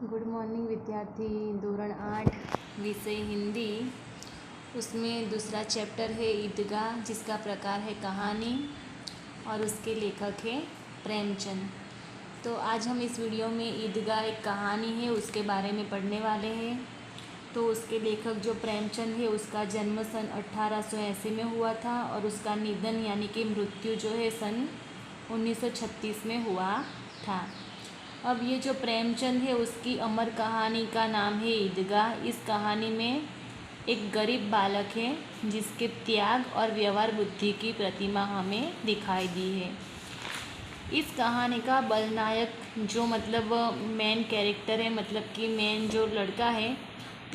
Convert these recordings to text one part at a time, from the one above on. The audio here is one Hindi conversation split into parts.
गुड मॉर्निंग विद्यार्थी। धोरण 8 विषय हिंदी, उसमें दूसरा चैप्टर है ईदगाह, जिसका प्रकार है कहानी और उसके लेखक है प्रेमचंद। तो आज हम इस वीडियो में ईदगाह एक कहानी है उसके बारे में पढ़ने वाले हैं। तो उसके लेखक जो प्रेमचंद है उसका जन्म सन 1880 में हुआ था और उसका निधन यानी कि मृत्यु जो है सन 1936 में हुआ था। अब ये जो प्रेमचंद है उसकी अमर कहानी का नाम है ईदगाह। इस कहानी में एक गरीब बालक है जिसके त्याग और व्यवहार बुद्धि की प्रतिमा हमें दिखाई दी है। इस कहानी का बलनायक जो मतलब मेन कैरेक्टर है, मतलब कि मेन जो लड़का है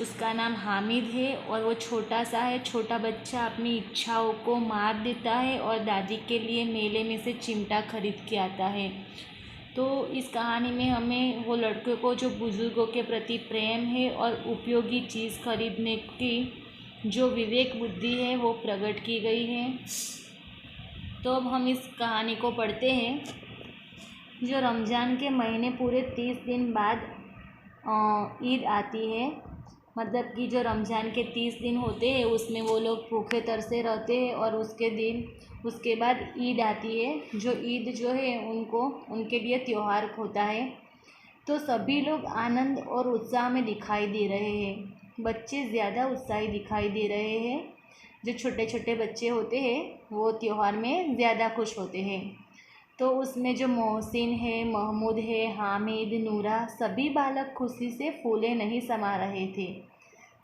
उसका नाम हामिद है और वो छोटा सा है। छोटा बच्चा अपनी इच्छाओं को मार देता है और दादी के लिए मेले में से चिमटा खरीद के आता है। तो इस कहानी में हमें वो लड़के को जो बुज़ुर्गों के प्रति प्रेम है और उपयोगी चीज़ खरीदने की जो विवेक बुद्धि है वो प्रकट की गई है। तो अब हम इस कहानी को पढ़ते हैं। जो रमज़ान के महीने पूरे 30 दिन बाद ईद आती है, मतलब कि जो रमज़ान के 30 दिन होते हैं उसमें वो लोग भूखे तरसे रहते हैं और उसके बाद ईद आती है। जो ईद जो है उनके लिए त्यौहार होता है। तो सभी लोग आनंद और उत्साह में दिखाई दे रहे हैं। बच्चे ज़्यादा उत्साही दिखाई दे रहे हैं। जो छोटे छोटे बच्चे होते हैं वो त्यौहार में ज़्यादा खुश होते हैं। तो उसमें जो मोहसिन है, महमूद है, हामिद, नूरा, सभी बालक खुशी से फूले नहीं समा रहे थे।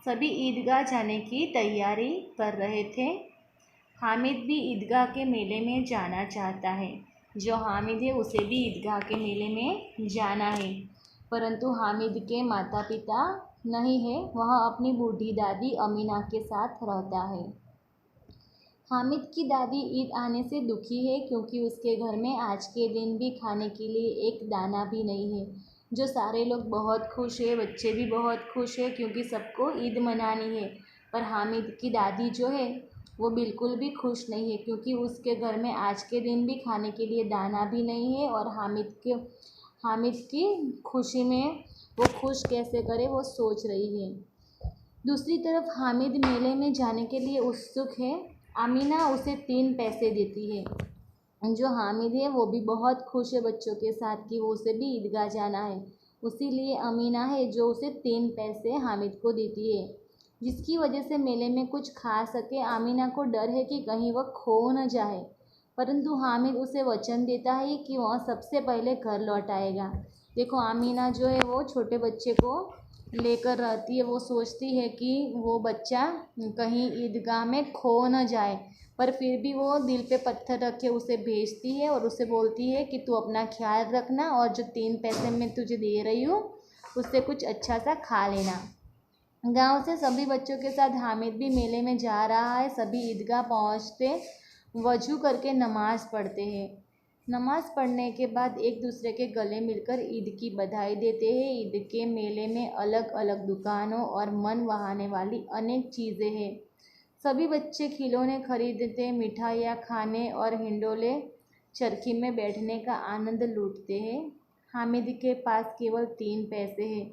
सभी ईदगाह जाने की तैयारी कर रहे थे। हामिद भी ईदगाह के मेले में जाना चाहता है। जो हामिद है उसे भी ईदगाह के मेले में जाना है, परंतु हामिद के माता पिता नहीं है, वह अपनी बूढ़ी दादी अमीना के साथ रहता है। हामिद की दादी ईद आने से दुखी है क्योंकि उसके घर में आज के दिन भी खाने के लिए एक दाना भी नहीं है। जो सारे लोग बहुत खुश है, बच्चे भी बहुत खुश है क्योंकि सबको ईद मनानी है। पर हामिद की दादी जो है वो बिल्कुल भी खुश नहीं है क्योंकि उसके घर में आज के दिन भी खाने के लिए दाना भी नहीं है और हामिद की खुशी में वो खुश कैसे करे वो सोच रही है। दूसरी तरफ हामिद मेले में जाने के लिए उत्सुक है। अमीना उसे 3 पैसे देती है। जो हामिद है वो भी बहुत खुश है बच्चों के साथ कि वो उसे भी ईदगाह जाना है। इसीलिए अमीना है जो उसे 3 पैसे हामिद को देती है, जिसकी वजह से मेले में कुछ खा सके। अमीना को डर है कि कहीं वह खो न जाए, परंतु हामिद उसे वचन देता है कि वह सबसे पहले घर लौट आएगा। देखो अमीना जो है वो छोटे बच्चे को लेकर रहती है। वो सोचती है कि वो बच्चा कहीं ईदगाह में खो न जाए, पर फिर भी वो दिल पे पत्थर रख के उसे भेजती है और उसे बोलती है कि तू अपना ख्याल रखना और जो 3 पैसे मैं तुझे दे रही हूँ उससे कुछ अच्छा सा खा लेना। गांव से सभी बच्चों के साथ हामिद भी मेले में जा रहा है। सभी ईदगाह पहुँचते वजू करके नमाज़ पढ़ते हैं। नमाज़ पढ़ने के बाद एक दूसरे के गले मिलकर ईद की बधाई देते हैं। ईद के मेले में अलग अलग दुकानों और मन बहाने वाली अनेक चीज़ें हैं। सभी बच्चे खिलौने खरीदते, मिठाइयाँ खाने और हिंडोले चरखी में बैठने का आनंद लूटते हैं। हामिद के पास केवल 3 पैसे हैं।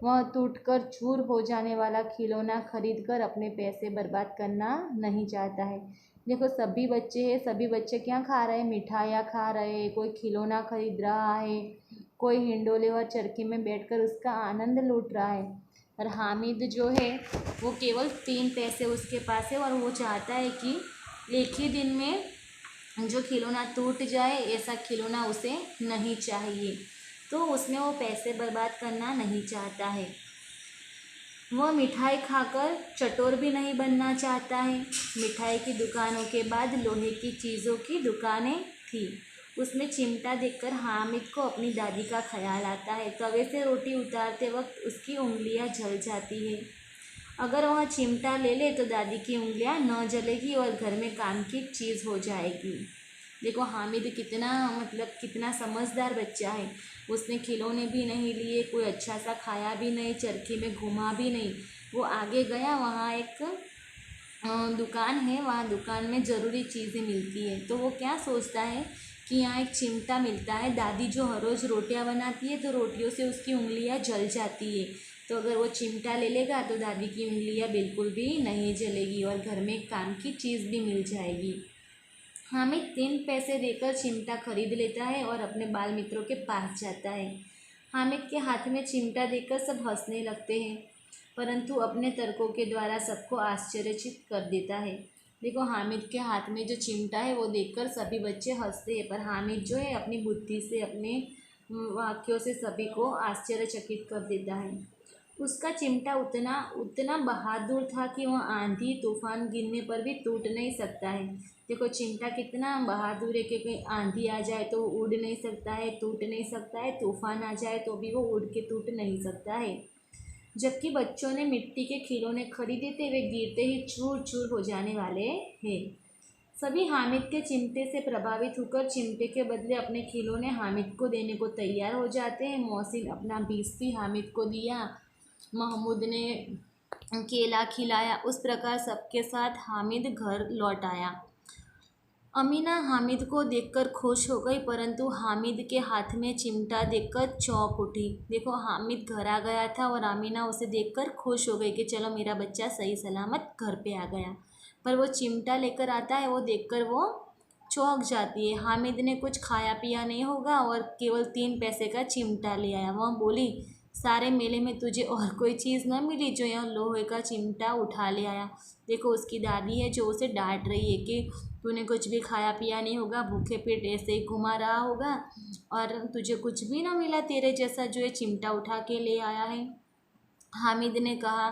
वह टूटकर चूर हो जाने वाला खिलौना खरीद कर अपने पैसे बर्बाद करना नहीं चाहता है। देखो सभी बच्चे हैं, सभी बच्चे क्या खा रहे हैं, मिठाइयाँ खा रहे हैं, कोई खिलौना खरीद रहा है, कोई हिंडोले और चरखी में बैठकर उसका आनंद लूट रहा है। और हामिद जो है वो केवल 3 पैसे उसके पास है और वो चाहता है कि एक ही दिन में जो खिलौना टूट जाए, ऐसा खिलौना उसे नहीं चाहिए। तो उसमें वो पैसे बर्बाद करना नहीं चाहता है। वह मिठाई खाकर चटोर भी नहीं बनना चाहता है। मिठाई की दुकानों के बाद लोहे की चीज़ों की दुकानें थी। उसमें चिमटा देखकर हामिद को अपनी दादी का ख्याल आता है। तवे से रोटी उतारते वक्त उसकी उंगलियां जल जाती है। अगर वह चिमटा ले ले तो दादी की उंगलियां न जलेगी और घर में काम की चीज़ हो जाएगी। देखो हामिद कितना समझदार बच्चा है। उसने खिलौने भी नहीं लिए, कोई अच्छा सा खाया भी नहीं, चरखी में घुमा भी नहीं। वो आगे गया, वहाँ एक दुकान है, वहाँ दुकान में ज़रूरी चीज़ें मिलती है। तो वो क्या सोचता है कि यहाँ एक चिमटा मिलता है। दादी जो हर रोज़ रोटियाँ बनाती है तो रोटियों से उसकी उंगलियाँ जल जाती है, तो अगर वो चिमटा ले लेगा तो दादी की उंगलियाँ बिल्कुल भी नहीं जलेगी और घर में काम की चीज़ भी मिल जाएगी। हामिद 3 पैसे देकर चिमटा खरीद लेता है और अपने बाल मित्रों के पास जाता है। हामिद के हाथ में चिमटा देखकर सब हंसने लगते हैं, परंतु अपने तर्कों के द्वारा सबको आश्चर्यचकित कर देता है। देखो, हामिद के हाथ में जो चिमटा है वो देखकर सभी बच्चे हंसते हैं, पर हामिद जो है अपनी बुद्धि से, अपने वाक्यों से सभी को आश्चर्यचकित कर देता है। उसका चिमटा उतना बहादुर था कि वह आंधी तूफान गिरने पर भी टूट नहीं सकता है। देखो, चिमटा कितना बहादुर है, क्योंकि आंधी आ जाए तो वो उड़ नहीं सकता है, टूट नहीं सकता है, तूफान आ जाए तो भी वो उड़ के टूट नहीं सकता है। जबकि बच्चों ने मिट्टी के खिलौने खरीदे थे, वे गिरते ही चूर चूर हो जाने वाले हैं। सभी हामिद के चिमटे से प्रभावित होकर चिमटे के बदले अपने खिलौने हामिद को देने को तैयार हो जाते हैं। मोहसिन अपना 20 भी हामिद को दिया, महमूद ने केला खिलाया। उस प्रकार सबके साथ हामिद घर लौट आया। अमीना हामिद को देखकर खुश हो गई, परंतु हामिद के हाथ में चिमटा देखकर चौंक उठी। देखो, हामिद घर आ गया था और अमीना उसे देखकर खुश हो गई कि चलो मेरा बच्चा सही सलामत घर पे आ गया, पर वो चिमटा लेकर आता है, वो देखकर वो चौंक जाती है। हामिद ने कुछ खाया पिया नहीं होगा और केवल 3 पैसे का चिमटा ले आया। वह बोली, सारे मेले में तुझे और कोई चीज़ न मिली जो यह लोहे का चिमटा उठा ले आया। देखो, उसकी दादी है जो उसे डांट रही है कि तूने कुछ भी खाया पिया नहीं होगा, भूखे पेट ऐसे ही घुमा रहा होगा और तुझे कुछ भी ना मिला तेरे जैसा जो ये चिमटा उठा के ले आया है। हामिद ने कहा,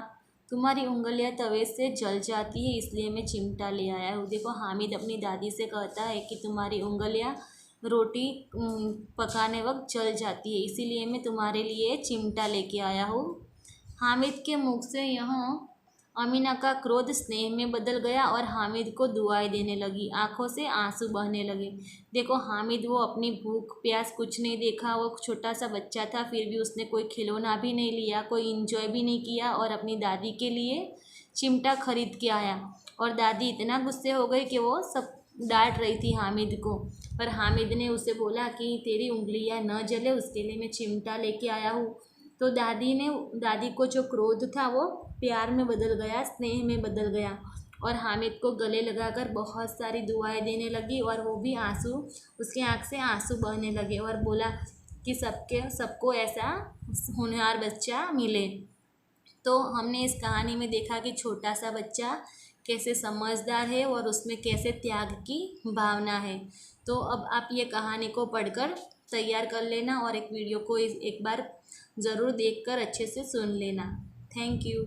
तुम्हारी उंगलियां तवे से जल जाती है इसलिए मैं चिमटा ले आया हूँ। देखो, हामिद अपनी दादी से कहता है कि तुम्हारी उंगलियां रोटी पकाने वक्त जल जाती है, इसीलिए मैं तुम्हारे लिए चिमटा लेके आया हूँ। हामिद के मुख से यह अमीना का क्रोध स्नेह में बदल गया और हामिद को दुआएं देने लगी, आंखों से आंसू बहने लगे। देखो, हामिद वो अपनी भूख प्यास कुछ नहीं देखा, वो छोटा सा बच्चा था, फिर भी उसने कोई खिलौना भी नहीं लिया, कोई इंजॉय भी नहीं किया और अपनी दादी के लिए चिमटा खरीद के आया। और दादी इतना गुस्से हो गई कि वो सब डांट रही थी हामिद को, पर हामिद ने उसे बोला कि तेरी उंगलियां न जले उसके लिए मैं चिमटा लेके आया हूँ। तो दादी को जो क्रोध था वो प्यार में बदल गया, स्नेह में बदल गया और हामिद को गले लगाकर बहुत सारी दुआएं देने लगी और वो भी उसके आँख से आंसू बहने लगे और बोला कि सबको ऐसा होनहार बच्चा मिले। तो हमने इस कहानी में देखा कि छोटा सा बच्चा कैसे समझदार है और उसमें कैसे त्याग की भावना है। तो अब आप ये कहानी को पढ़कर तैयार कर लेना और एक वीडियो को एक बार ज़रूर देखकर अच्छे से सुन लेना। Thank you.